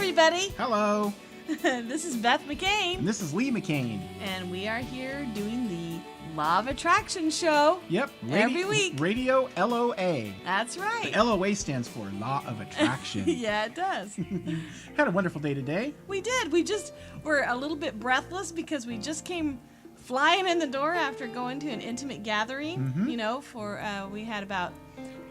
everybody. Hello. This is Beth McCain. And this is Lee McCain. And we are here doing the Law of Attraction show. Yep. Every week. Radio LOA. That's right. The LOA stands for Law of Attraction. Yeah, it does. Had a wonderful day today. We did. We're a little bit breathless because we just came flying in the door after going to an intimate gathering. Mm-hmm. We had about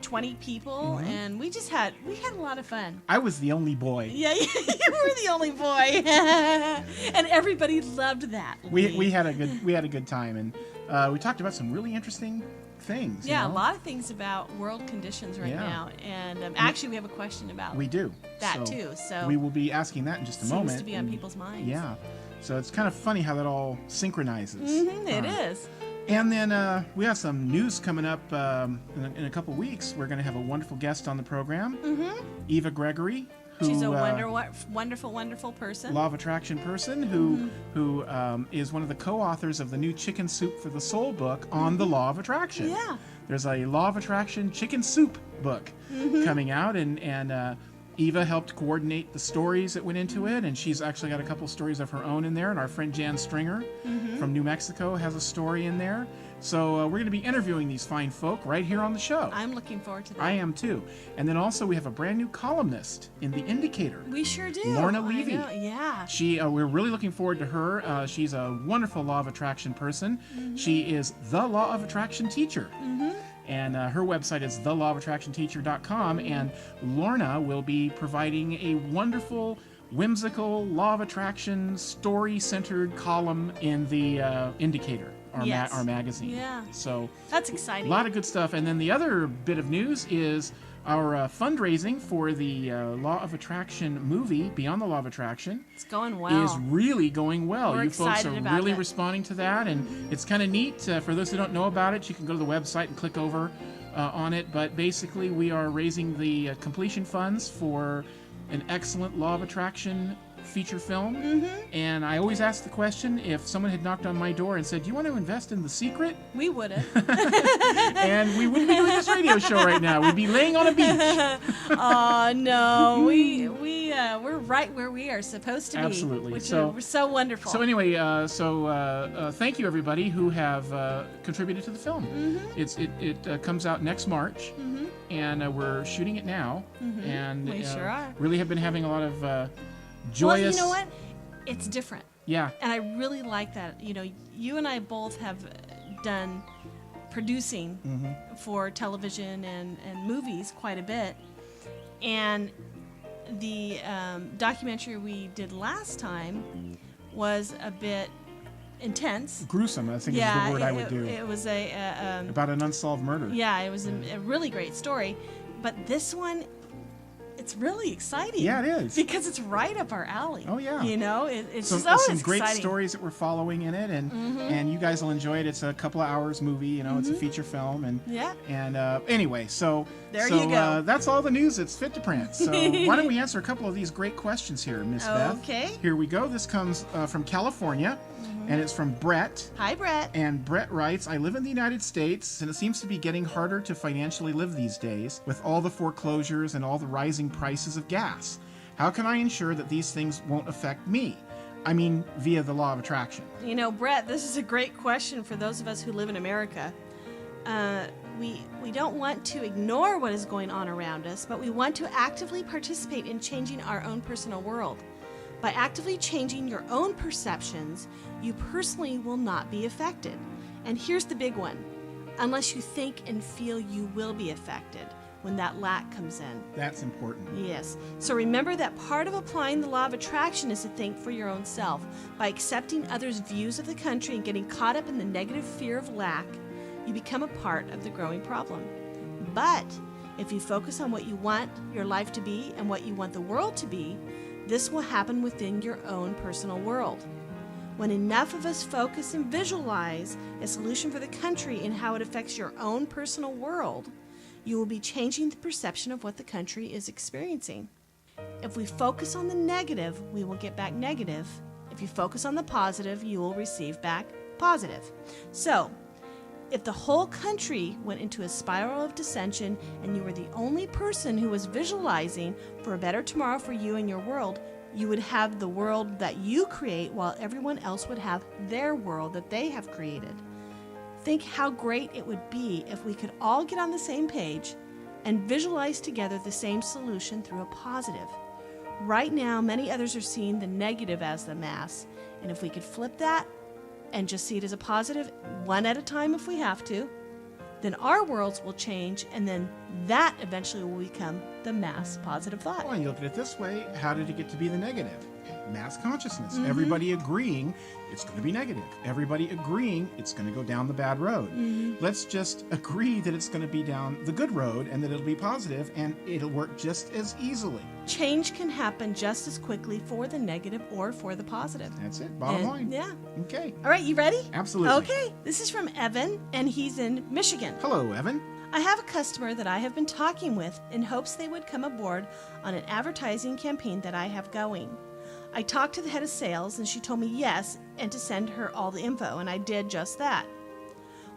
20 people, and we had a lot of fun. I was the only boy. Yeah, you were the only boy, and everybody loved that. We had a good time, and we talked about some really interesting things. Yeah, a lot of things about world conditions right now, and actually we have a question about that too. So we will be asking that in just a moment. Seems to be on people's minds. Yeah, so it's kind of funny how that all synchronizes. Mm-hmm, it is. And then we have some news coming up in a couple weeks. We're going to have a wonderful guest on the program, Eva Gregory. She's a wonderful person. Law of Attraction person who is one of the co-authors of the new Chicken Soup for the Soul book on the Law of Attraction. Yeah. There's a Law of Attraction Chicken Soup book coming out, and Eva helped coordinate the stories that went into it, and she's actually got a couple stories of her own in there, and our friend Jan Stringer from New Mexico has a story in there. So we're going to be interviewing these fine folk right here on the show. I'm looking forward to that. I am too. And then also we have a brand new columnist in The Indicator. We sure do. Lorna Levy. Yeah. We're really looking forward to her. She's a wonderful Law of Attraction person. She is the Law of Attraction teacher. And her website is theLawOfAttractionTeacher.com. And Lorna will be providing a wonderful, whimsical Law of Attraction story-centered column in The Indicator. Our magazine. Yeah. So that's exciting. A lot of good stuff. And then the other bit of news is our fundraising for the Law of Attraction movie, Beyond the Law of Attraction. It's going well. Is really going well. We're you folks are really that. responding to that, and it's kind of neat. For those who don't know about it, you can go to the website and click over on it. But basically, we are raising the completion funds for an excellent Law of Attraction feature film, and I always ask the question, if someone had knocked on my door and said, "Do you want to invest in The Secret?" We wouldn't. And we wouldn't be doing this radio show right now. We'd be laying on a beach. Oh no, we're right where we are supposed to be. Absolutely. Which is so wonderful. So anyway, thank you everybody who have contributed to the film. It comes out next March, and we're shooting it now, and we sure are. Really have been having a lot of joyous. Well, you know what? It's different. Yeah. And I really like that. You and I both have done producing for television and movies quite a bit. And the documentary we did last time was a bit intense. Gruesome, I think is the word I would do. It was about an unsolved murder. Yeah, it was a really great story. But this one, it's really exciting. Yeah, it is. Because it's right up our alley. Oh, yeah. It's some exciting. Great stories that we're following in it, and you guys will enjoy it. It's a couple of hours movie, it's a feature film. And anyway, so there you go. That's all the news that's fit to print. So why don't we answer a couple of these great questions here, Miss Beth? Okay. Here we go. This comes from California. And it's from Brett. Hi, Brett. And Brett writes, I live in the United States, and it seems to be getting harder to financially live these days with all the foreclosures and all the rising prices of gas. How can I ensure that these things won't affect me? I mean, via the Law of Attraction. Brett, this is a great question for those of us who live in America. We don't want to ignore what is going on around us, but we want to actively participate in changing our own personal world. By actively changing your own perceptions, you personally will not be affected. And here's the big one. Unless you think and feel you will be affected when that lack comes in. That's important. Yes. So remember that part of applying the Law of Attraction is to think for your own self. By accepting others' views of the country and getting caught up in the negative fear of lack, you become a part of the growing problem. But if you focus on what you want your life to be and what you want the world to be, this will happen within your own personal world. When enough of us focus and visualize a solution for the country and how it affects your own personal world, you will be changing the perception of what the country is experiencing. If we focus on the negative, we will get back negative. If you focus on the positive, you will receive back positive. So, if the whole country went into a spiral of dissension and you were the only person who was visualizing for a better tomorrow for you and your world, You would have the world that you create while everyone else would have their world that they have created. Think how great it would be if we could all get on the same page and visualize together the same solution through a positive. Right now, many others are seeing the negative as the mass, and if we could flip that and just see it as a positive, one at a time if we have to, then our worlds will change, and then that eventually will become the mass positive thought. Well, you look at it this way, how did it get to be the negative? Mass consciousness. Everybody agreeing it's going to be negative. Everybody agreeing it's going to go down the bad road. Let's just agree that it's going to be down the good road and that it'll be positive, and it'll work just as easily. Change can happen just as quickly for the negative or for the positive. That's it. Bottom line. Yeah. Okay. All right, you ready? Absolutely. Okay. This is from Evan, and he's in Michigan. Hello, Evan. I have a customer that I have been talking with in hopes they would come aboard on an advertising campaign that I have going. I talked to the head of sales, and she told me yes and to send her all the info, and I did just that.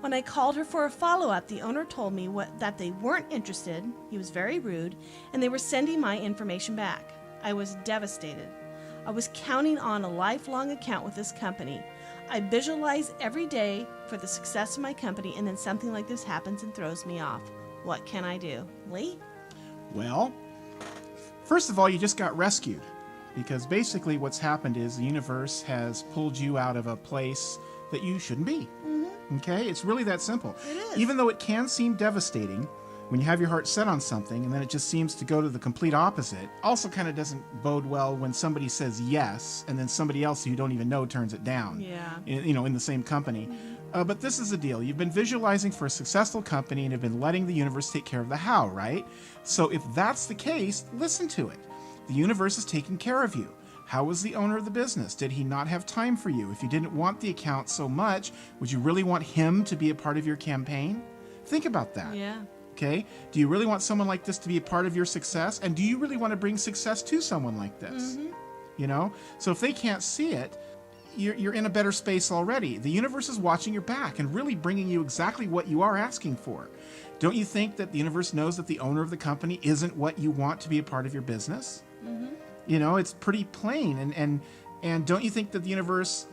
When I called her for a follow-up, the owner told me that they weren't interested, he was very rude, and they were sending my information back. I was devastated. I was counting on a lifelong account with this company. I visualize every day for the success of my company, and then something like this happens and throws me off. What can I do? Lee? Well, first of all, you just got rescued. Because basically what's happened is the universe has pulled you out of a place that you shouldn't be. Okay? It's really that simple. It is. Even though it can seem devastating when you have your heart set on something and then it just seems to go to the complete opposite, also kind of doesn't bode well when somebody says yes and then somebody else who you don't even know turns it down. Yeah. In the same company. But this is the deal. You've been visualizing for a successful company and have been letting the universe take care of the how, right? So if that's the case, listen to it. The universe is taking care of you. How was the owner of the business? Did he not have time for you? If you didn't want the account so much, would you really want him to be a part of your campaign? Think about that. Yeah. Okay? Do you really want someone like this to be a part of your success? And do you really want to bring success to someone like this? You know? So if they can't see it, you're in a better space already. The universe is watching your back and really bringing you exactly what you are asking for. Don't you think that the universe knows that the owner of the company isn't what you want to be a part of your business? You know, it's pretty plain. And don't you think that the universe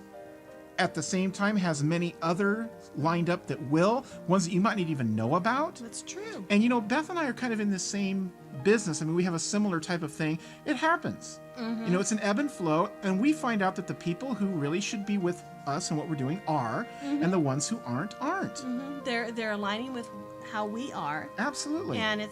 at the same time has many other lined up that will, ones that you might not even know about? That's true. And you know, Beth and I are kind of in the same business. I mean, we have a similar type of thing. It happens. You know, it's an ebb and flow, and we find out that the people who really should be with us and what we're doing are, and the ones who aren't. They're aligning with how we are. Absolutely. And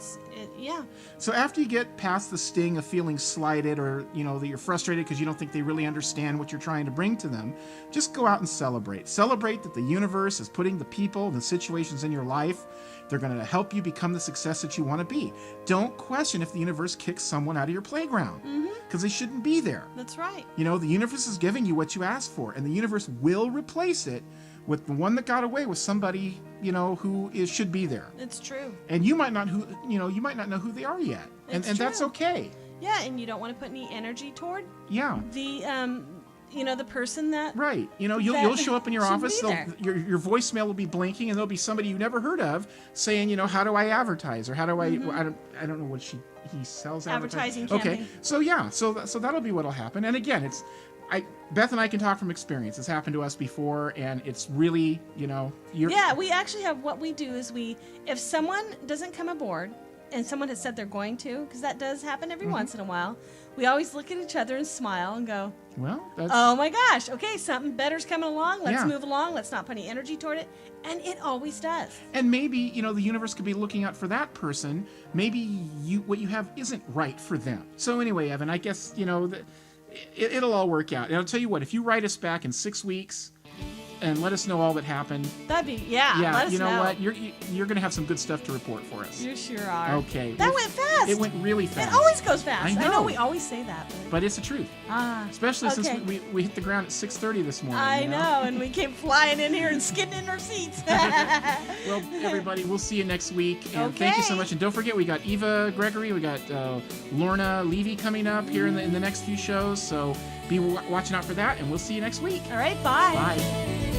yeah. So after you get past the sting of feeling slighted or, you know, that you're frustrated because you don't think they really understand what you're trying to bring to them, just go out and celebrate. Celebrate that the universe is putting the people, the situations in your life. They're going to help you become the success that you want to be. Don't question if the universe kicks someone out of your playground because they shouldn't be there. That's right. You know, the universe is giving you what you asked for, and the universe will replace it with the one that got away with somebody, you know, who should be there. It's true. And you might not know who they are yet. And that's okay. Yeah, and you don't want to put any energy toward Yeah. the person that Right. You know, you'll show up in your should office, be there. your voicemail will be blinking, and there'll be somebody you never heard of saying, you know, how do I advertise, or how do I don't know what he sells Advertising Okay. campaign. So yeah, so that'll be what'll happen. And again, Beth and I can talk from experience. It's happened to us before, and it's really, you know, we actually have, what we do is if someone doesn't come aboard and someone has said they're going to, because that does happen every once in a while, we always look at each other and smile and go, well, that's oh my gosh, okay, something better's coming along. Let's Yeah. move along. Let's not put any energy toward it. And it always does. And maybe, you know, the universe could be looking out for that person. Maybe what you have isn't right for them. So anyway, Evan, I guess, you know, it'll all work out. And I'll tell you what, if you write us back in 6 weeks and let us know all that happened. That'd be, let us you know what? You're going to have some good stuff to report for us. You sure are. Okay. That went fast. It went really fast. It always goes fast. I know. We always say that. But it's the truth. Especially since okay. we hit the ground at 6:30 this morning. I you know, and we came flying in here and skidding in our seats. Well, everybody, we'll see you next week. And thank you so Okay. much. And don't forget, we got Eva Gregory, we got Lorna Levy coming up here in the next few shows. So be watching out for that, and we'll see you next week. All right, bye. Bye.